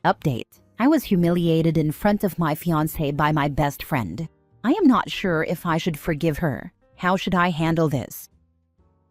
Update. I was humiliated in front of my fiancé by my best friend. I am not sure if I should forgive her. How should I handle this?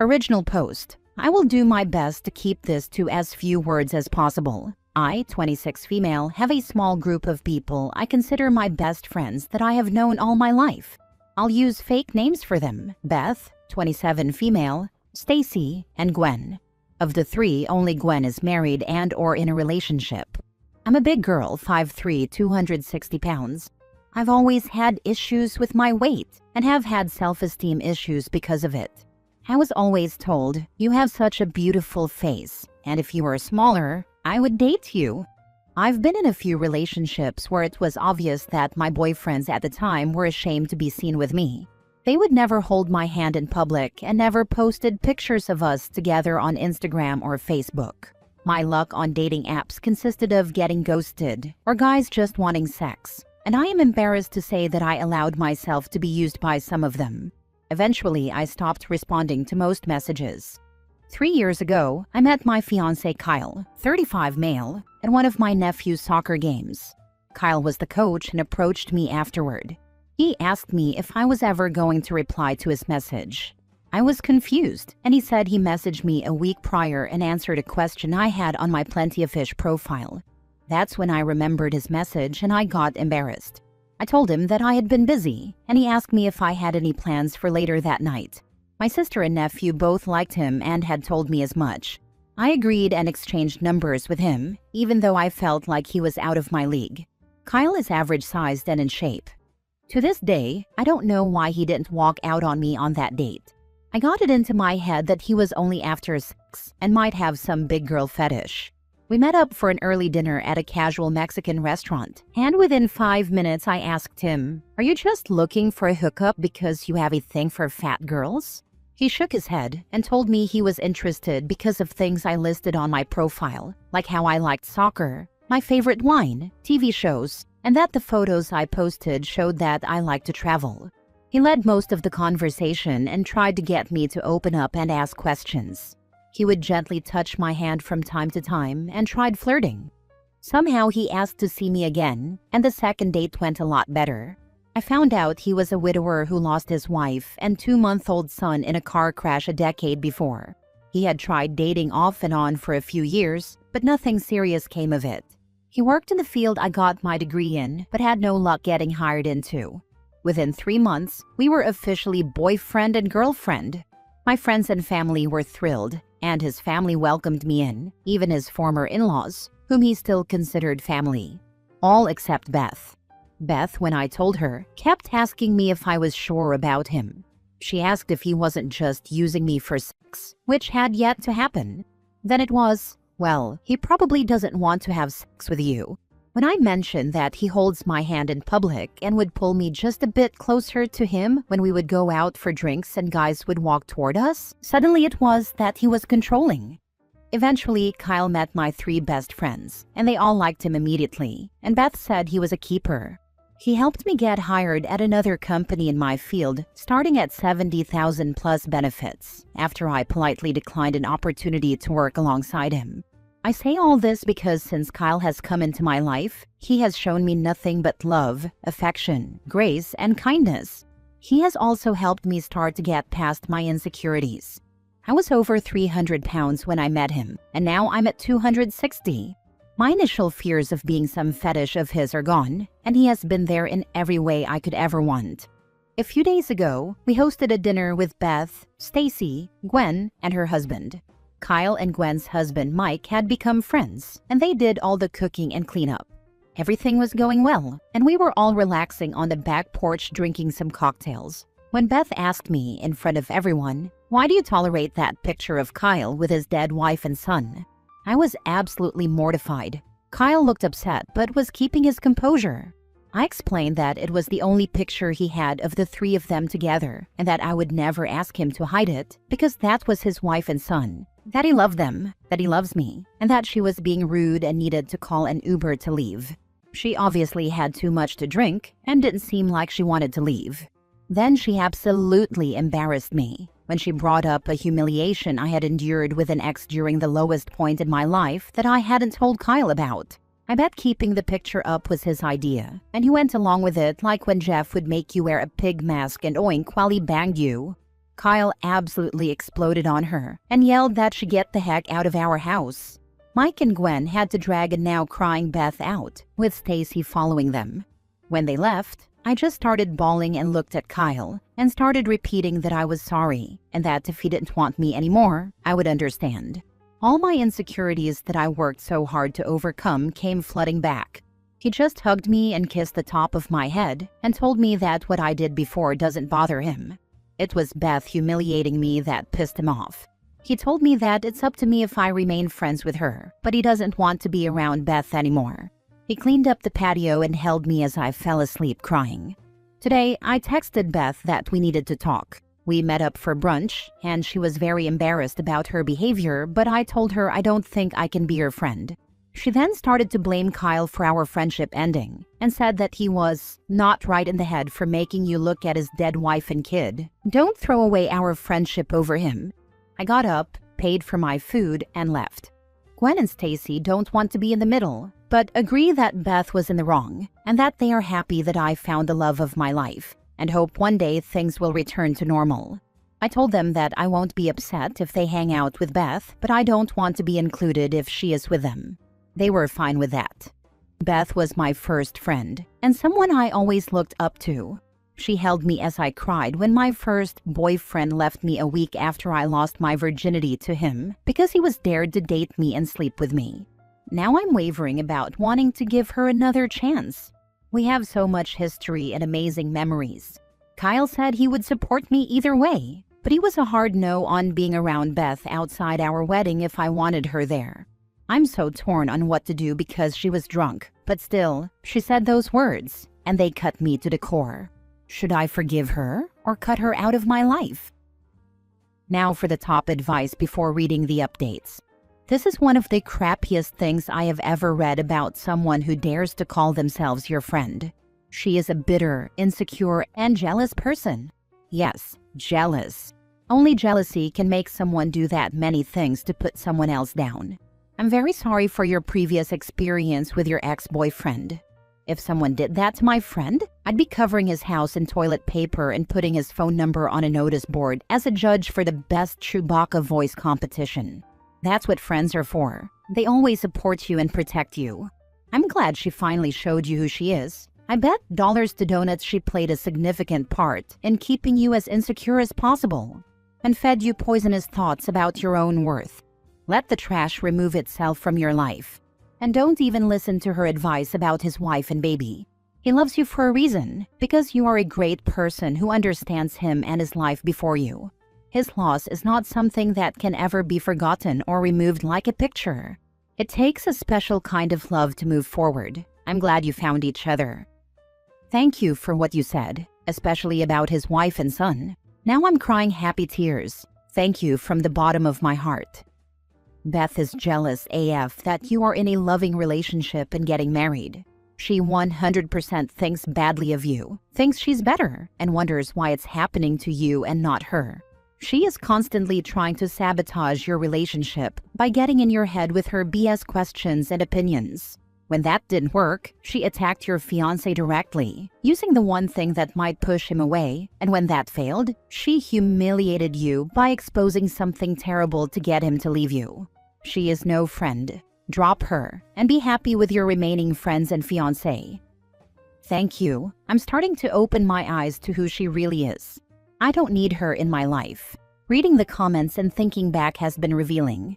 Original post. I will do my best to keep this to as few words as possible. I, 26 female, have a small group of people I consider my best friends that I have known all my life. I'll use fake names for them: Beth, 27 female, Stacy, and Gwen. Of the three, only Gwen is married and/or in a relationship. I'm a big girl, 5'3", 260 pounds. I've always had issues with my weight and have had self-esteem issues because of it. I was always told, "You have such a beautiful face, and if you were smaller, I would date you." I've been in a few relationships where it was obvious that my boyfriends at the time were ashamed to be seen with me. They would never hold my hand in public and never posted pictures of us together on Instagram or Facebook. My luck on dating apps consisted of getting ghosted or guys just wanting sex, and I am embarrassed to say that I allowed myself to be used by some of them. Eventually, I stopped responding to most messages. 3 years ago, I met my fiancé Kyle, 35 male, at one of my nephew's soccer games. Kyle was the coach and approached me afterward. He asked me if I was ever going to reply to his message. I was confused, and he said he messaged me a week prior and answered a question I had on my Plenty of Fish profile. That's when I remembered his message and I got embarrassed. I told him that I had been busy, and he asked me if I had any plans for later that night. My sister and nephew both liked him and had told me as much. I agreed and exchanged numbers with him, even though I felt like he was out of my league. Kyle is average-sized and in shape. To this day, I don't know why he didn't walk out on me on that date. I got it into my head that he was only after sex and might have some big girl fetish. We met up for an early dinner at a casual Mexican restaurant, and within 5 minutes I asked him, "Are you just looking for a hookup because you have a thing for fat girls?" He shook his head and told me he was interested because of things I listed on my profile, like how I liked soccer, my favorite wine, TV shows, and that the photos I posted showed that I like to travel. He led most of the conversation and tried to get me to open up and ask questions. He would gently touch my hand from time to time and tried flirting. Somehow he asked to see me again, and the second date went a lot better. I found out he was a widower who lost his wife and 2-month-old son in a car crash a decade before. He had tried dating off and on for a few years, but nothing serious came of it. He worked in the field I got my degree in, but had no luck getting hired into. Within 3 months, we were officially boyfriend and girlfriend. My friends and family were thrilled, and his family welcomed me in, even his former in-laws, whom he still considered family. All except Beth. Beth, when I told her, kept asking me if I was sure about him. She asked if he wasn't just using me for sex, which had yet to happen. Then it was, "Well, he probably doesn't want to have sex with you." When I mentioned that he holds my hand in public and would pull me just a bit closer to him when we would go out for drinks and guys would walk toward us, suddenly it was that he was controlling. Eventually, Kyle met my 3 best friends, and they all liked him immediately, and Beth said he was a keeper. He helped me get hired at another company in my field, starting at $70,000 plus benefits, after I politely declined an opportunity to work alongside him. I say all this because since Kyle has come into my life, he has shown me nothing but love, affection, grace, and kindness. He has also helped me start to get past my insecurities. I was over 300 pounds when I met him, and now I'm at 260. My initial fears of being some fetish of his are gone, and he has been there in every way I could ever want. A few days ago, we hosted a dinner with Beth, Stacy, Gwen, and her husband. Kyle and Gwen's husband, Mike, had become friends, and they did all the cooking and cleanup. Everything was going well, and we were all relaxing on the back porch drinking some cocktails, when Beth asked me, in front of everyone, "Why do you tolerate that picture of Kyle with his dead wife and son?" I was absolutely mortified. Kyle looked upset, but was keeping his composure. I explained that it was the only picture he had of the 3 of them together, and that I would never ask him to hide it, because that was his wife and son. That he loved them, that he loves me, and that she was being rude and needed to call an Uber to leave. She obviously had too much to drink and didn't seem like she wanted to leave. Then she absolutely embarrassed me when she brought up a humiliation I had endured with an ex during the lowest point in my life that I hadn't told Kyle about. I bet keeping the picture up was his idea, and he went along with it like when Jeff would make you wear a pig mask and oink while he banged you. Kyle absolutely exploded on her and yelled that she get the heck out of our house. Mike and Gwen had to drag a now crying Beth out, with Stacy following them. When they left, I just started bawling and looked at Kyle and started repeating that I was sorry and that if he didn't want me anymore, I would understand. All my insecurities that I worked so hard to overcome came flooding back. He just hugged me and kissed the top of my head and told me that what I did before doesn't bother him. It was Beth humiliating me that pissed him off. He told me that it's up to me if I remain friends with her, but he doesn't want to be around Beth anymore. He cleaned up the patio and held me as I fell asleep crying. Today, I texted Beth that we needed to talk. We met up for brunch, and she was very embarrassed about her behavior, but I told her I don't think I can be her friend. She then started to blame Kyle for our friendship ending and said that he was not right in the head for making you look at his dead wife and kid. Don't throw away our friendship over him. I got up, paid for my food, and left. Gwen and Stacy don't want to be in the middle, but agree that Beth was in the wrong and that they are happy that I found the love of my life and hope one day things will return to normal. I told them that I won't be upset if they hang out with Beth, but I don't want to be included if she is with them. They were fine with that. Beth was my first friend and someone I always looked up to. She held me as I cried when my first boyfriend left me a week after I lost my virginity to him because he was dared to date me and sleep with me. Now I'm wavering about wanting to give her another chance. We have so much history and amazing memories. Kyle said he would support me either way, but he was a hard no on being around Beth outside our wedding if I wanted her there. I'm so torn on what to do because she was drunk, but still, she said those words, and they cut me to the core. Should I forgive her or cut her out of my life? Now for the top advice before reading the updates. This is one of the crappiest things I have ever read about someone who dares to call themselves your friend. She is a bitter, insecure, and jealous person. Yes, jealous. Only jealousy can make someone do that many things to put someone else down. I'm very sorry for your previous experience with your ex-boyfriend. If someone did that to my friend, I'd be covering his house in toilet paper and putting his phone number on a notice board as a judge for the best Chewbacca voice competition. That's what friends are for. They always support you and protect you. I'm glad she finally showed you who she is. I bet dollars to donuts she played a significant part in keeping you as insecure as possible and fed you poisonous thoughts about your own worth. Let the trash remove itself from your life. And don't even listen to her advice about his wife and baby. He loves you for a reason, because you are a great person who understands him and his life before you. His loss is not something that can ever be forgotten or removed like a picture. It takes a special kind of love to move forward. I'm glad you found each other. Thank you for what you said, especially about his wife and son. Now I'm crying happy tears. Thank you from the bottom of my heart. Beth is jealous AF that you are in a loving relationship and getting married. She 100% thinks badly of you, thinks she's better, and wonders why it's happening to you and not her. She is constantly trying to sabotage your relationship by getting in your head with her BS questions and opinions. When that didn't work, she attacked your fiancé directly, using the one thing that might push him away, and when that failed, she humiliated you by exposing something terrible to get him to leave you. She is no friend. Drop her and be happy with your remaining friends and fiancé. Thank you. I'm starting to open my eyes to who she really is. I don't need her in my life. Reading the comments and thinking back has been revealing.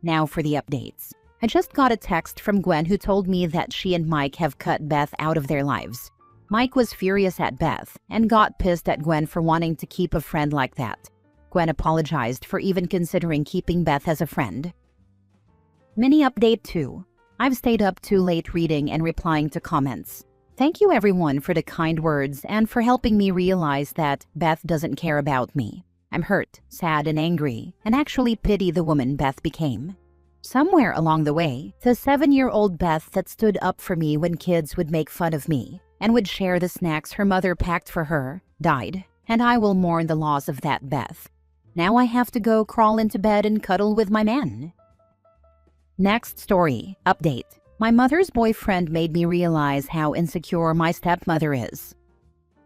Now for the updates. I just got a text from Gwen who told me that she and Mike have cut Beth out of their lives. Mike was furious at Beth and got pissed at Gwen for wanting to keep a friend like that. Gwen apologized for even considering keeping Beth as a friend. Mini update 2. I've stayed up too late reading and replying to comments. Thank you everyone for the kind words and for helping me realize that Beth doesn't care about me. I'm hurt, sad, and angry, and actually pity the woman Beth became. Somewhere along the way, the 7-year-old Beth that stood up for me when kids would make fun of me and would share the snacks her mother packed for her, died, and I will mourn the loss of that Beth. Now I have to go crawl into bed and cuddle with my man. Next story, update. My mother's boyfriend made me realize how insecure my stepmother is.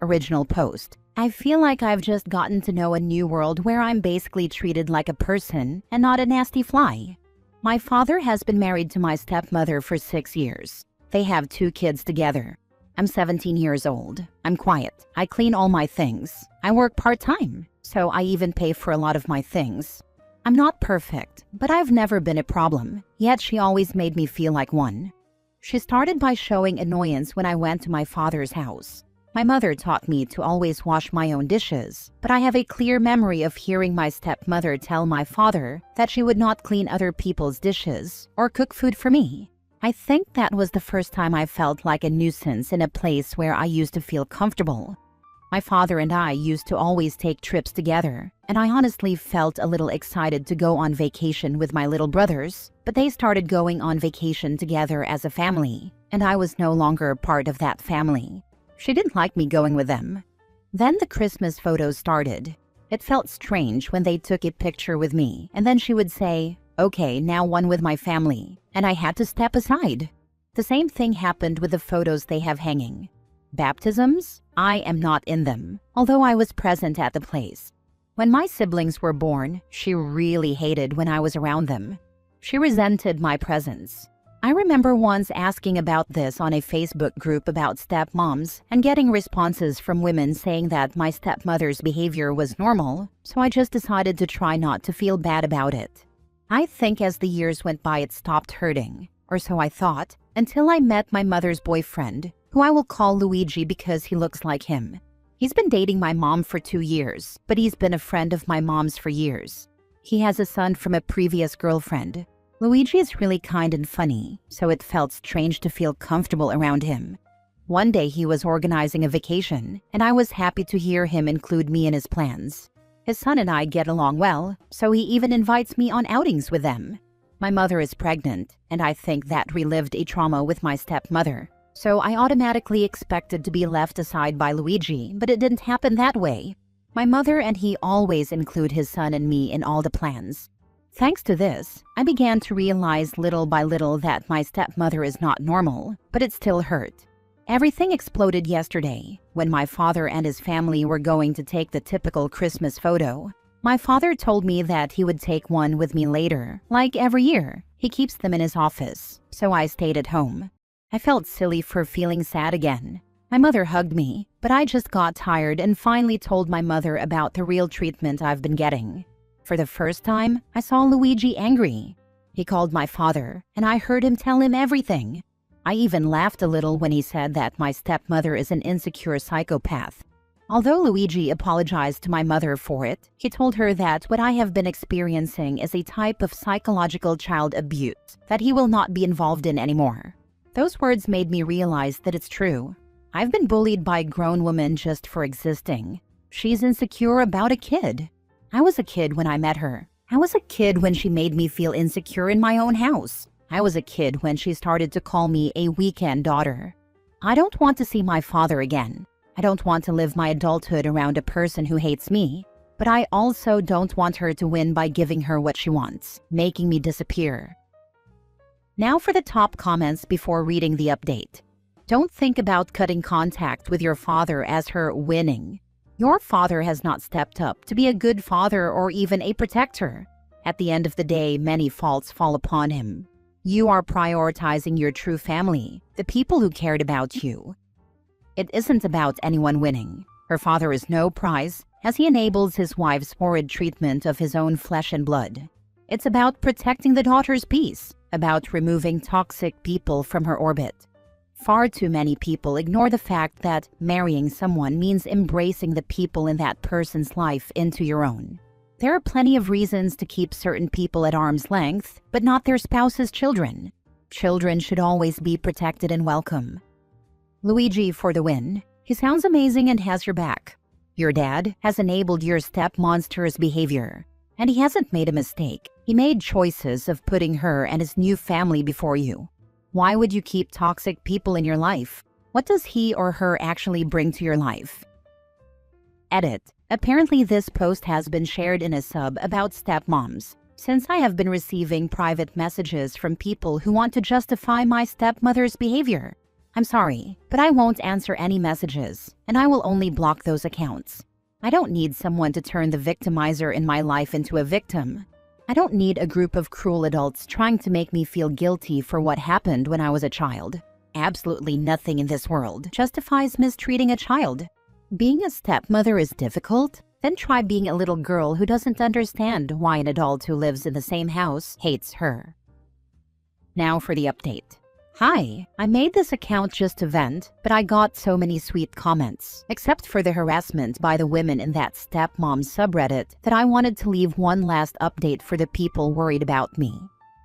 Original post. I feel like I've just gotten to know a new world where I'm basically treated like a person and not a nasty fly. My father has been married to my stepmother for 6 years. They have 2 kids together. I'm 17 years old. I'm quiet. I clean all my things. I work part-time, so I even pay for a lot of my things. I'm not perfect, but I've never been a problem, yet she always made me feel like one. She started by showing annoyance when I went to my father's house. My mother taught me to always wash my own dishes, but I have a clear memory of hearing my stepmother tell my father that she would not clean other people's dishes or cook food for me. I think that was the first time I felt like a nuisance in a place where I used to feel comfortable. My father and I used to always take trips together, and I honestly felt a little excited to go on vacation with my little brothers, but they started going on vacation together as a family, and I was no longer part of that family. She didn't like me going with them. Then the Christmas photos started. It felt strange when they took a picture with me, and then she would say, "Okay, now one with my family," and I had to step aside. The same thing happened with the photos they have hanging. Baptisms? I am not in them, although I was present at the place. When my siblings were born, she really hated when I was around them. She resented my presence. I remember once asking about this on a Facebook group about stepmoms and getting responses from women saying that my stepmother's behavior was normal, so I just decided to try not to feel bad about it. I think as the years went by it stopped hurting, or so I thought, until I met my mother's boyfriend, who I will call Luigi because he looks like him. He's been dating my mom for 2 years, but he's been a friend of my mom's for years. He has a son from a previous girlfriend. Luigi is really kind and funny, so it felt strange to feel comfortable around him. One day he was organizing a vacation, and I was happy to hear him include me in his plans. His son and I get along well, so he even invites me on outings with them. My mother is pregnant, and I think that relived a trauma with my stepmother. So I automatically expected to be left aside by Luigi, but it didn't happen that way. My mother and he always include his son and me in all the plans. Thanks to this, I began to realize little by little that my stepmother is not normal, but it still hurt. Everything exploded yesterday when my father and his family were going to take the typical Christmas photo. My father told me that he would take one with me later, like every year. He keeps them in his office, so I stayed at home. I felt silly for feeling sad again. My mother hugged me, but I just got tired and finally told my mother about the real treatment I've been getting. For the first time, I saw Luigi angry. He called my father, and I heard him tell him everything. I even laughed a little when he said that my stepmother is an insecure psychopath. Although Luigi apologized to my mother for it, he told her that what I have been experiencing is a type of psychological child abuse that he will not be involved in anymore. Those words made me realize that it's true. I've been bullied by a grown woman just for existing. She's insecure about a kid. I was a kid when I met her. I was a kid when she made me feel insecure in my own house. I was a kid when she started to call me a weekend daughter. I don't want to see my father again. I don't want to live my adulthood around a person who hates me. But I also don't want her to win by giving her what she wants, making me disappear. Now for the top comments before reading the update. Don't think about cutting contact with your father as her winning. Your father has not stepped up to be a good father or even a protector. At the end of the day, many faults fall upon him. You are prioritizing your true family, the people who cared about you. It isn't about anyone winning. Her father is no prize, as he enables his wife's horrid treatment of his own flesh and blood. It's about protecting the daughter's peace, about removing toxic people from her orbit. Far too many people ignore the fact that marrying someone means embracing the people in that person's life into your own. There are plenty of reasons to keep certain people at arm's length, but not their spouse's children. Children should always be protected and welcome. Luigi for the win. He sounds amazing and has your back. Your dad has enabled your step-monster's behavior. And he hasn't made a mistake. He made choices of putting her and his new family before you. Why would you keep toxic people in your life? What does he or her actually bring to your life? Edit. Apparently this post has been shared in a sub about stepmoms. since I have been receiving private messages from people who want to justify my stepmother's behavior. I'm sorry, but I won't answer any messages, and I will only block those accounts. I don't need someone to turn the victimizer in my life into a victim. I don't need a group of cruel adults trying to make me feel guilty for what happened when I was a child. Absolutely nothing in this world justifies mistreating a child. Being a stepmother is difficult? Then try being a little girl who doesn't understand why an adult who lives in the same house hates her. Now for the update. Hi, I made this account just to vent, but I got so many sweet comments, except for the harassment by the women in that stepmom subreddit, that I wanted to leave one last update for the people worried about me.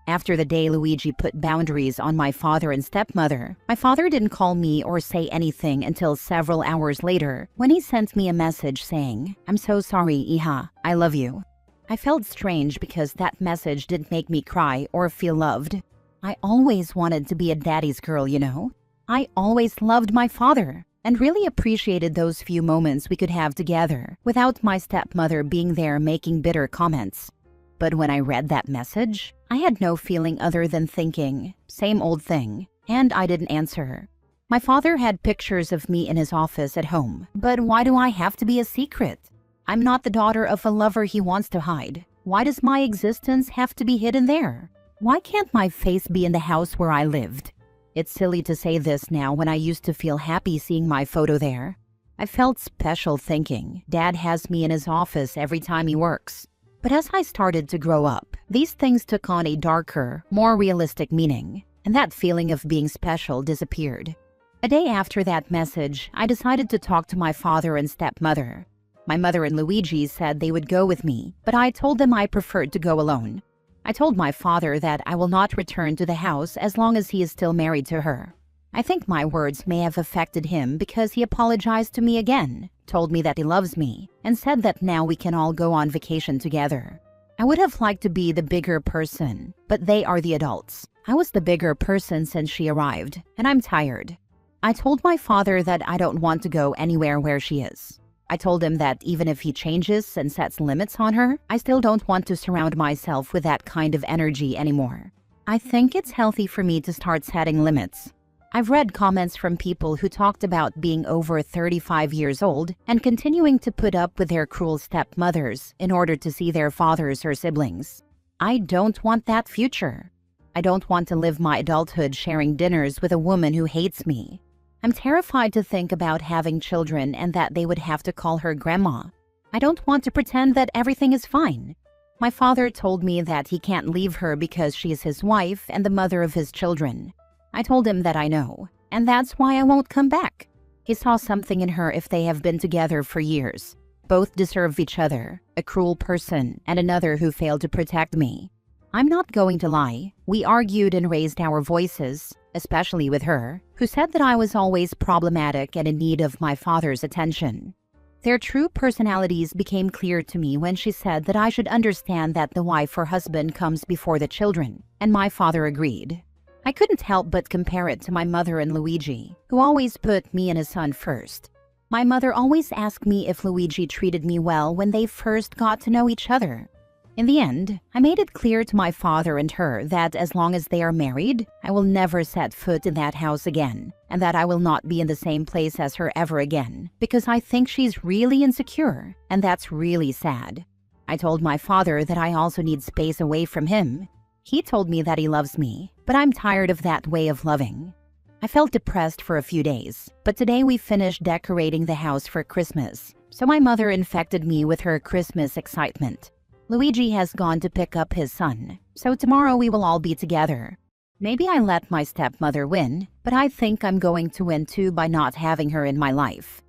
After the day Luigi put boundaries on my father and stepmother, my father didn't call me or say anything until several hours later when he sent me a message saying, "I'm so sorry, Iha, I love you." I felt strange because that message didn't make me cry or feel loved. I always wanted to be a daddy's girl, you know? I always loved my father and really appreciated those few moments we could have together without my stepmother being there making bitter comments. But when I read that message, I had no feeling other than thinking, same old thing, and I didn't answer. My father had pictures of me in his office at home, but why do I have to be a secret? I'm not the daughter of a lover he wants to hide. Why does my existence have to be hidden there? Why can't my face be in the house where I lived? It's silly to say this now when I used to feel happy seeing my photo there. I felt special thinking, Dad has me in his office every time he works. But as I started to grow up, these things took on a darker, more realistic meaning, and that feeling of being special disappeared. A day after that message, I decided to talk to my father and stepmother. My mother and Luigi said they would go with me, but I told them I preferred to go alone. I told my father that I will not return to the house as long as he is still married to her. I think my words may have affected him because he apologized to me again, told me that he loves me, and said that now we can all go on vacation together. I would have liked to be the bigger person, but they are the adults. I was the bigger person since she arrived, and I'm tired. I told my father that I don't want to go anywhere where she is. I told him that even if he changes and sets limits on her, I still don't want to surround myself with that kind of energy anymore. I think it's healthy for me to start setting limits. I've read comments from people who talked about being over 35 years old and continuing to put up with their cruel stepmothers in order to see their fathers or siblings. I don't want that future. I don't want to live my adulthood sharing dinners with a woman who hates me. I'm terrified to think about having children and that they would have to call her grandma. I don't want to pretend that everything is fine. My father told me that he can't leave her because she is his wife and the mother of his children. I told him that I know, and that's why I won't come back. He saw something in her if they have been together for years. Both deserve each other, a cruel person and another who failed to protect me. I'm not going to lie. We argued and raised our voices, especially with her, who said that I was always problematic and in need of my father's attention. Their true personalities became clear to me when she said that I should understand that the wife or husband comes before the children, and my father agreed. I couldn't help but compare it to my mother and Luigi, who always put me and his son first. My mother always asked me if Luigi treated me well when they first got to know each other. In the end, I made it clear to my father and her that as long as they are married, I will never set foot in that house again, and that I will not be in the same place as her ever again, because I think she's really insecure, and that's really sad. I told my father that I also need space away from him. He told me that he loves me, but I'm tired of that way of loving. I felt depressed for a few days, but today we finished decorating the house for Christmas, so my mother infected me with her Christmas excitement. Luigi has gone to pick up his son, so tomorrow we will all be together. Maybe I let my stepmother win, but I think I'm going to win too by not having her in my life.